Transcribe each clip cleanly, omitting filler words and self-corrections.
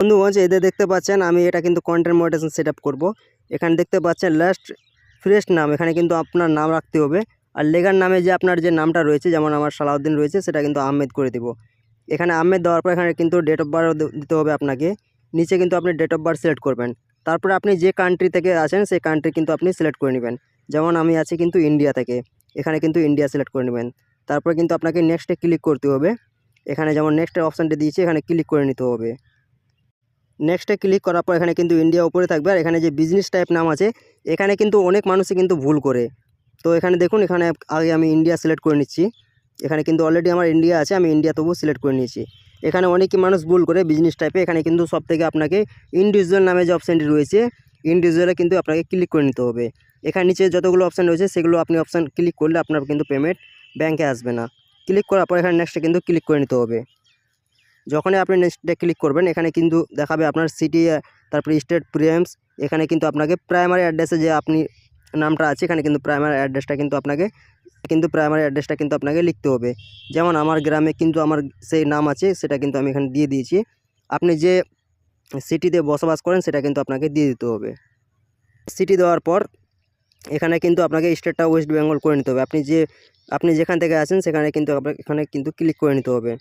বন্ধুগণ, এদের দেখতে পাচ্ছেন আমি এটা কিন্তু কন্টেন্ট মনিটাইজেশন সেট আপ করবো। এখানে দেখতে পাচ্ছেন লাস্ট ফ্রেশ নাম, এখানে কিন্তু আপনার নাম রাখতে হবে। আর লেগার নামে যে আপনার যে নামটা রয়েছে, যেমন আমার সালাউদ্দিন রয়েছে, সেটা কিন্তু আহমেদ করে দেবো। এখানে আহমেদ দেওয়ার পর এখানে কিন্তু ডেট অফ বার্থ দিতে হবে আপনাকে। নিচে কিন্তু আপনি ডেট অফ বার্থ সিলেক্ট করবেন। তারপরে আপনি যে কান্ট্রি থেকে আছেন সেই কান্ট্রি কিন্তু আপনি সিলেক্ট করে নেবেন। যেমন আমি আছি কিন্তু ইন্ডিয়া থেকে, এখানে কিন্তু ইন্ডিয়া সিলেক্ট করে নেবেন। তারপরে কিন্তু আপনাকে নেক্সটে ক্লিক করতে হবে। এখানে যেমন নেক্সটের অপশানটি দিয়েছি, এখানে ক্লিক করে নিতে হবে। নেক্সটে ক্লিক করার পর এখানে কিন্তু ইন্ডিয়া উপরে থাকবে। আর এখানে যে বিজনেস টাইপ নাম আছে, এখানে কিন্তু অনেক মানুষই কিন্তু ভুল করে। তো এখানে দেখুন, এখানে আগে আমি ইন্ডিয়া সিলেক্ট করে নিচ্ছি। এখানে কিন্তু অলরেডি আমার ইন্ডিয়া আছে, আমি ইন্ডিয়া তবু সিলেক্ট করে নিয়েছি। এখানে অনেকই মানুষ ভুল করে বিজনেস টাইপে। এখানে কিন্তু সব থেকে আপনাকে ইন্ডিভিজুয়াল নামে যে অপশানটি রয়েছে, ইন্ডিভিজুয়ালে কিন্তু আপনাকে ক্লিক করে নিতে হবে। এখানে নিচে যতগুলো অপশান রয়েছে সেগুলো আপনি অপশান ক্লিক করলে আপনার কিন্তু পেমেন্ট ব্যাঙ্কে আসবে না। ক্লিক করার পর এখানে নেক্সটে কিন্তু ক্লিক করে নিতে হবে। যখনই আপনি নেক্সটে ক্লিক করবেন, এখানে কিন্তু দেখাবে আপনার সিটি, তারপরে স্টেট, প্রিয়েমস। এখানে কিন্তু আপনাকে প্রাইমারি অ্যাড্রেসে যে আপনি নামটা আছে, এখানে কিন্তু প্রাইমারি অ্যাড্রেসটা কিন্তু আপনাকে লিখতে হবে। যেমন আমার গ্রামে কিন্তু আমার সেই নাম আছে, সেটা কিন্তু আমি এখানে দিয়ে দিয়েছি। আপনি যে সিটিতে বসবাস করেন সেটা কিন্তু আপনাকে দিয়ে দিতে হবে। সিটি দেওয়ার পর এখানে কিন্তু আপনাকে স্টেটটা ওয়েস্ট বেঙ্গল করে নিতে হবে। আপনি যেখান থেকে আছেন সেখানে কিন্তু আপনাকে এখানে কিন্তু ক্লিক করে নিতে হবে।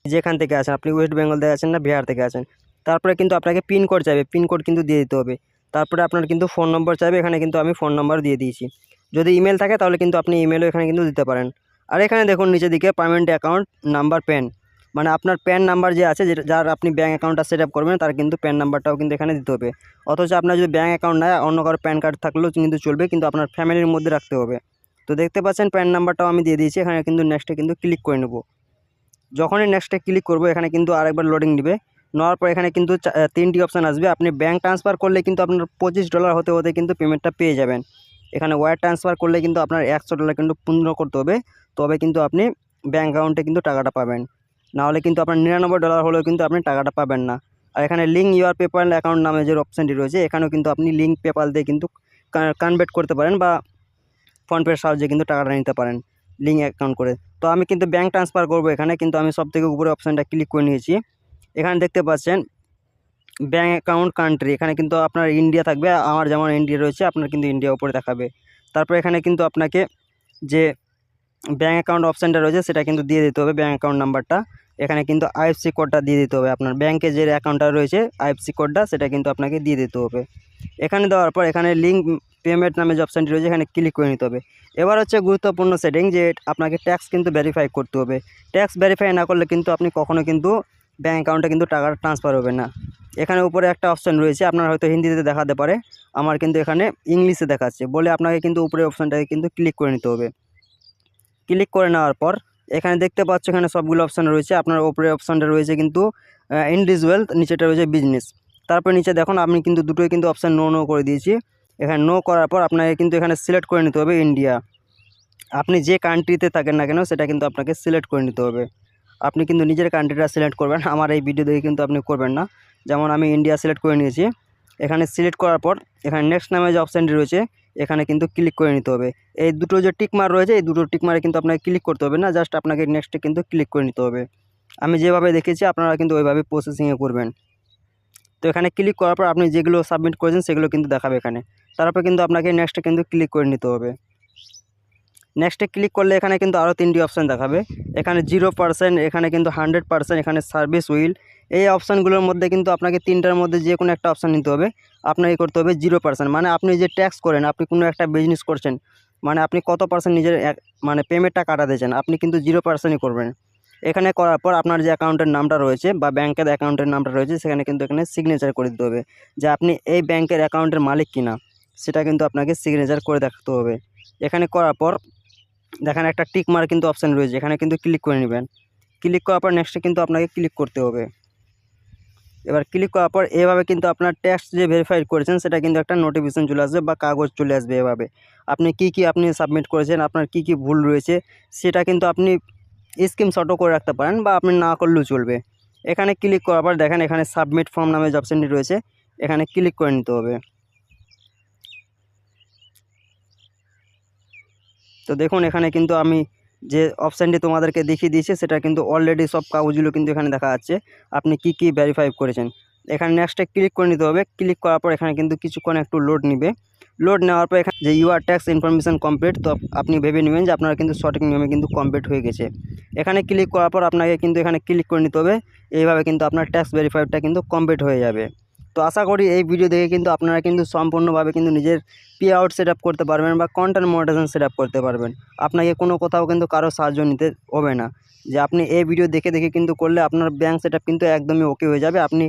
যেখান থেকে আছেন, আপনি ওয়েস্ট বেঙ্গল থেকে আছেন না বিহার থেকে আছেন। তারপরে কিন্তু আপনাকে পিনকোড চাইবে, পিনকোড কিন্তু দিয়ে দিতে হবে। তারপরে আপনার কিন্তু ফোন নম্বর চাইবে, এখানে কিন্তু আমি ফোন নাম্বার দিয়ে দিয়েছি। যদি ইমেল থাকে তাহলে কিন্তু আপনি ইমেলও এখানে কিন্তু দিতে পারেন। আর এখানে দেখুন নিচের দিকে পার্মানেন্ট অ্যাকাউন্ট নাম্বার প্যান, মানে আপনার প্যান নাম্বার যে আছে, যার আপনি ব্যাঙ্ক অ্যাকাউন্টটা সেট আপ করবেন, তার কিন্তু প্যান নাম্বারটাও কিন্তু এখানে দিতে হবে। অথচ আপনার যদি ব্যাঙ্ক অ্যাকাউন্ট না, অন্য কারো প্যান কার্ড থাকলেও কিন্তু চলবে, কিন্তু আপনার ফ্যামিলির মধ্যে রাখতে হবে। তো দেখতে পাচ্ছেন প্যান নাম্বারটাও আমি দিয়ে দিয়েছি। এখানে কিন্তু নেক্সটে কিন্তু ক্লিক করে নেব। যখনই নেক্সটে ক্লিক করব, এখানে কিন্তু আরেকবার লোডিং দিবে। নেওয়ার পর এখানে কিন্তু তিনটি অপশান আসবে। আপনি ব্যাঙ্ক ট্রান্সফার করলে কিন্তু আপনার $25 হতে হতে কিন্তু পেমেন্টটা পেয়ে যাবেন। এখানে ওয়্যার ট্রান্সফার করলে কিন্তু আপনার $100 কিন্তু পূর্ণ করতে হবে, তবে কিন্তু আপনি ব্যাঙ্ক অ্যাকাউন্টে কিন্তু টাকাটা পাবেন। নাহলে কিন্তু আপনার $99 হলেও কিন্তু আপনি টাকাটা পাবেন না। আর এখানে লিঙ্ক ইউর পেপ্যাল অ্যাকাউন্ট নামে যে অপশানটি রয়েছে, এখানেও কিন্তু আপনি লিঙ্ক পেপ্যাল দিয়ে কিন্তু কনভার্ট করতে পারেন, বা ফোনপের সাহায্যে কিন্তু টাকাটা নিতে পারেন লিঙ্ক অ্যাকাউন্ট করে। তো আমি কিন্তু ব্যাঙ্ক ট্রান্সফার করবো। এখানে কিন্তু আমি সবথেকে উপরে অপশানটা ক্লিক করে নিয়েছি। এখানে দেখতে পাচ্ছেন ব্যাঙ্ক অ্যাকাউন্ট কান্ট্রি, এখানে কিন্তু আপনার ইন্ডিয়া থাকবে। আমার যেমন ইন্ডিয়া রয়েছে, আপনার কিন্তু ইন্ডিয়া উপরে দেখাবে। তারপর এখানে কিন্তু আপনাকে যে ব্যাঙ্ক অ্যাকাউন্ট অপশানটা রয়েছে সেটা কিন্তু দিয়ে দিতে হবে, ব্যাঙ্ক অ্যাকাউন্ট নাম্বারটা। এখানে কিন্তু আইএফসি কোডটা দিয়ে দিতে হবে। আপনার ব্যাঙ্কে যে অ্যাকাউন্টটা রয়েছে আইএফসি কোডটা, সেটা কিন্তু আপনাকে দিয়ে দিতে হবে। এখানে দেওয়ার পর এখানে লিঙ্ক পেমেন্ট নামে যে অপশানটি রয়েছে, এখানে ক্লিক করে নিতে হবে। এবার হচ্ছে গুরুত্বপূর্ণ সেটিং, যে আপনাকে ট্যাক্স কিন্তু ভেরিফাই করতে হবে। ট্যাক্স ভেরিফাই না করলে কিন্তু আপনি কখনো কিন্তু ব্যাঙ্ক অ্যাকাউন্টে কিন্তু টাকাটা ট্রান্সফার হবে না। এখানে উপরে একটা অপশান রয়েছে, আপনার হয়তো হিন্দিতে দেখাতে পারে, আমার কিন্তু এখানে ইংলিশে দেখাচ্ছে বলে আপনাকে কিন্তু উপরে অপশানটাকে কিন্তু ক্লিক করে নিতে হবে। ক্লিক করে নেওয়ার পর এখানে দেখতে পাচ্ছ এখানে সবগুলো অপশান রয়েছে। আপনার উপরে অপশানটা রয়েছে কিন্তু ইন্ডিভিজুয়াল, নিচেটা রয়েছে বিজনেস। তারপর নিচে দেখুন আমি কিন্তু দুটোই কিন্তু অপশান নো করে দিয়েছি। এখানে নো করার পর আপনাকে কিন্তু এখানে সিলেক্ট করে নিতে হবে ইন্ডিয়া। আপনি যে কান্ট্রিতে থাকেন না কেন সেটা কিন্তু আপনাকে সিলেক্ট করে নিতে হবে। আপনি কিন্তু নিজের কান্ট্রিটা সিলেক্ট করবেন, আমার এই ভিডিও দেখে কিন্তু আপনি করবেন না। যেমন আমি ইন্ডিয়া সিলেক্ট করে নিয়েছি। এখানে সিলেক্ট করার পর এখানে নেক্সট নামে যে অপশানটি রয়েছে, এখানে কিন্তু ক্লিক করে নিতে হবে। এই দুটো যে টিকমার রয়েছে, এই দুটো টিকমারে কিন্তু আপনাকে ক্লিক করতে হবে না, জাস্ট আপনাকে নেক্সটে কিন্তু ক্লিক করে নিতে হবে। আমি যেভাবে দেখেছি আপনারা কিন্তু ওইভাবে প্রসেসিংয়ে করবেন। তো এখানে ক্লিক করার পর আপনি যেগুলো সাবমিট করেছেন সেগুলো কিন্তু দেখাবে এখানে। তারপর কিন্তু আপনাকে নেক্সটে কিন্তু ক্লিক করে নিতে হবে। নেক্সটে ক্লিক করলে এখানে কিন্তু আরও তিনটি অপশান দেখাবে। এখানে 0%, এখানে কিন্তু 100%, এখানে সার্ভিস উইল। এই অপশানগুলোর মধ্যে কিন্তু আপনাকে তিনটার মধ্যে যে কোনো একটা অপশান নিতে হবে। আপনাকে করতে হবে 0%, মানে আপনি যে ট্যাক্স করেন, আপনি কোনো একটা বিজনেস করছেন, মানে আপনি কত পার্সেন্ট নিজের মানে পেমেন্টটা কাটাতে চান, আপনি কিন্তু 0%ই করবেন। এখানে করার পর আপনার যে অ্যাকাউন্টের নামটা রয়েছে বা ব্যাংকের অ্যাকাউন্টের নামটা রয়েছে, সেখানে কিন্তু এখানে সিগনেচার করে দিতে হবে যে আপনি এই ব্যাংকের অ্যাকাউন্টের মালিক কিনা, সেটা কিন্তু আপনাকে সিগনেচার করে দেখাতে হবে। এখানে করার পর দেখেন একটা টিক মার্ক কিন্তু অপশান রয়েছে, এখানে কিন্তু ক্লিক করে নেবেন। ক্লিক করার পর নেক্সটে কিন্তু আপনাকে ক্লিক করতে হবে। এবার ক্লিক করার পর এভাবে কিন্তু আপনার ট্যাক্স যে ভেরিফাই করেছেন সেটা কিন্তু একটা নোটিফিকেশন চলে আসবে বা কাগজ চলে আসবে। এভাবে আপনি কি আপনি সাবমিট করেছেন, আপনার কি ভুল রয়েছে, সেটা কিন্তু আপনি স্ক্রিনশটও করে রাখতে পারেন, বা আপনি না করলেও চলবে। এখানে ক্লিক করার পর দেখেন এখানে সাবমিট ফর্ম নামে যে অপশানটি রয়েছে, এখানে ক্লিক করে নিতে হবে। তো দেখুন এখানে কিন্তু আমি যে অপশানটি তোমাদেরকে দেখিয়ে দিয়েছে সেটা কিন্তু অলরেডি সব কাগজগুলো কিন্তু এখানে দেখা যাচ্ছে আপনি কি কি ভেরিফাই করেছেন। এখানে নেক্সটে ক্লিক করে নিতে হবে। ক্লিক করার পর এখানে কিন্তু কিছুক্ষণ একটু লোড নেবে। লোড নেওয়ার পর এখানে যে ইউআর ট্যাক্স ইনফরমেশন কমপ্লিট, তো আপনি ভেবে নেবেন যে আপনারা কিন্তু সঠিক নিয়মে কিন্তু কমপ্লিট হয়ে গেছে। এখানে ক্লিক করার পর আপনাকে কিন্তু এখানে ক্লিক করে নিতে হবে। এইভাবে কিন্তু আপনার ট্যাক্স ভেরিফাইডটা কিন্তু কমপ্লিট হয়ে যাবে। তো আশা করি এই ভিডিও দেখে কিন্তু আপনারা কিন্তু সম্পূর্ণভাবে কিন্তু নিজের পে আউট সেট আপ করতে পারবেন বা কন্টেন্ট মনিটাইজেশন সেট আপ করতে পারবেন। আপনাকে কোনো কোথাও কিন্তু কারো সাহায্য নিতে হবে না, যে আপনি এই ভিডিও দেখে দেখে কিন্তু করলে আপনার ব্যাঙ্ক সেট আপ কিন্তু একদমই ওকে হয়ে যাবে। আপনি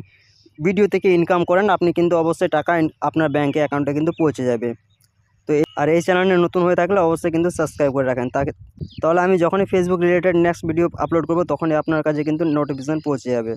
ভিডিও থেকে ইনকাম করেন, আপনি কিন্তু অবশ্যই টাকা আপনার ব্যাঙ্কে অ্যাকাউন্টে কিন্তু পৌঁছে যাবে। তো আর এই চ্যানেলে নতুন হয়ে থাকলে অবশ্যই কিন্তু সাবস্ক্রাইব করে রাখেন, তাহলে আমি যখনই Facebook related next video upload করব তখনই আপনার কাছে কিন্তু নোটিফিকেশান পৌঁছে যাবে।